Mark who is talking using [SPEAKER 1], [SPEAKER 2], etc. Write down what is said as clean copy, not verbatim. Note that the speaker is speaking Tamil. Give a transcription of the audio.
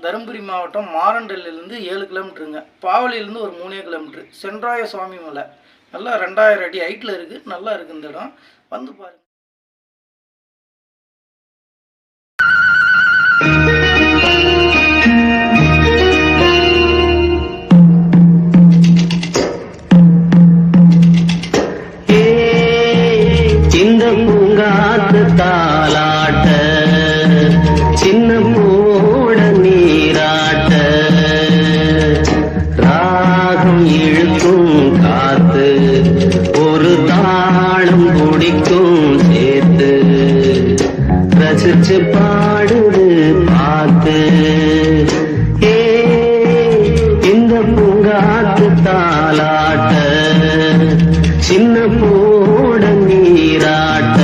[SPEAKER 1] தருமபுரி மாவட்டம் மாரண்டல்லிருந்து 7 கிலோமீட்டருங்க. பாவலியிலேருந்து ஒரு 3 கிலோமீட்டரு. சென்றாய சுவாமி மலை நல்லா 2000 அடி ஹைட்டில் இருக்குது. நல்லா இருக்குது இந்த இடம், வந்து பாருங்கள்.
[SPEAKER 2] இந்த பூங்காத்து தாலாட்ட சின்ன போட நீராட்ட ராகம் இழுக்கும் காத்து ஒரு தாளம் பிடிக்கும் சேர்த்து ரசிச்சு பாடுது பார்த்து இந்த பூங்காத்து தாலாட்ட சின்ன போட நீராட்ட